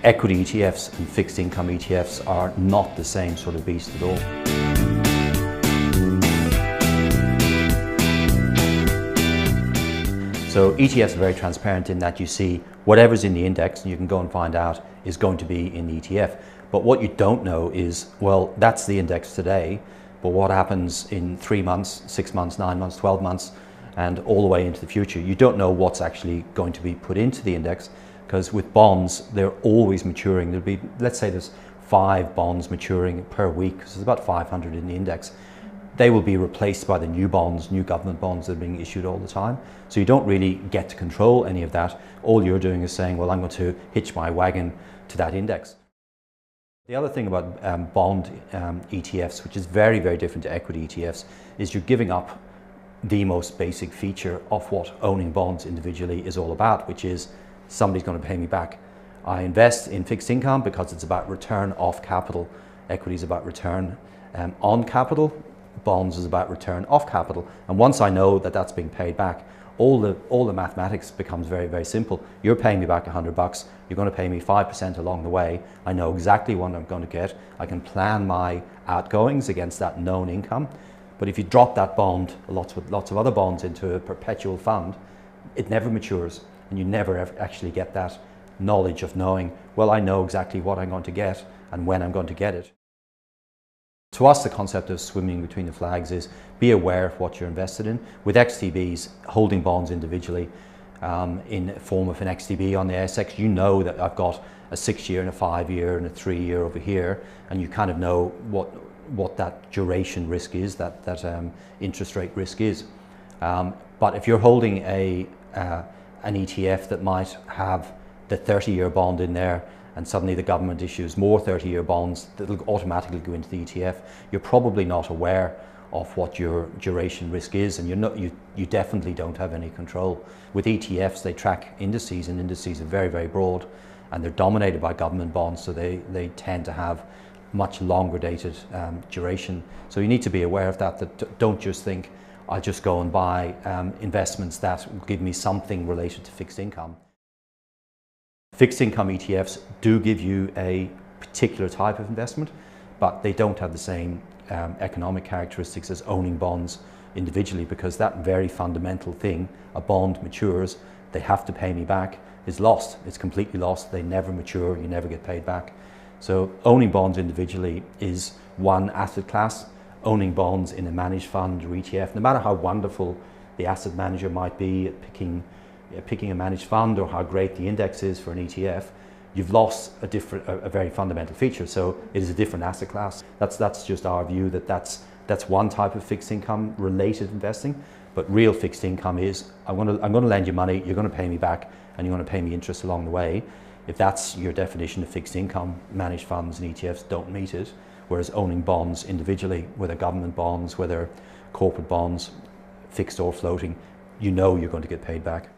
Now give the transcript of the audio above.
Equity ETFs and fixed income ETFs are not the same sort of beast at all. So ETFs are very transparent in that you see whatever's in the index and you can go and find out is going to be in the ETF. But what you don't know is, well, that's the index today, but what happens in 3 months, 6 months, 9 months, 12 months, and all the way into the future. You don't know what's actually going to be put into the index, because with bonds, they're always maturing. There'll be, let's say there's 5 bonds maturing per week, so there's about 500 in the index. They will be replaced by the new bonds, new government bonds that are being issued all the time. So you don't really get to control any of that. All you're doing is saying, well, I'm going to hitch my wagon to that index. The other thing about bond ETFs, which is very, very different to equity ETFs, is you're giving up the most basic feature of what owning bonds individually is all about, which is somebody's going to pay me back. I invest in fixed income because it's about return off capital. Equity is about return on capital. Bonds is about return off capital. And once I know that that's being paid back, all the mathematics becomes very, very simple. You're paying me back $100. You're going to pay me 5% along the way. I know exactly what I'm going to get. I can plan my outgoings against that known income. But if you drop that bond, lots of other bonds, into a perpetual fund, it never matures. And you never actually get that knowledge of knowing, well, I know exactly what I'm going to get and when I'm going to get it. To us, the concept of swimming between the flags is be aware of what you're invested in. With XTBs, holding bonds individually in the form of an XTB on the ASX, you know that I've got a 6-year and a 5-year and a 3-year over here, and you kind of know what that duration risk is, that interest rate risk is. But if you're holding an ETF that might have the 30-year bond in there, and suddenly the government issues more 30-year bonds that will automatically go into the ETF, you're probably not aware of what your duration risk is, and you definitely don't have any control. With ETFs, they track indices, and indices are very, very broad, and they're dominated by government bonds, so they tend to have much longer dated duration. So you need to be aware of that don't just think, I'll just go and buy investments that will give me something related to fixed income. Fixed income ETFs do give you a particular type of investment, but they don't have the same economic characteristics as owning bonds individually, because that very fundamental thing, a bond matures, they have to pay me back, is lost. It's completely lost. They never mature, you never get paid back. So owning bonds individually is one asset class. Owning bonds in a managed fund or ETF, no matter how wonderful the asset manager might be at picking a managed fund, or how great the index is for an ETF, you've lost a very fundamental feature. So it is a different asset class. That's just our view, that's one type of fixed income related investing. But real fixed income is, I'm going to lend you money, you're going to pay me back, and you're going to pay me interest along the way. If that's your definition of fixed income, managed funds and ETFs don't meet it. Whereas owning bonds individually, whether government bonds, whether corporate bonds, fixed or floating, you know you're going to get paid back.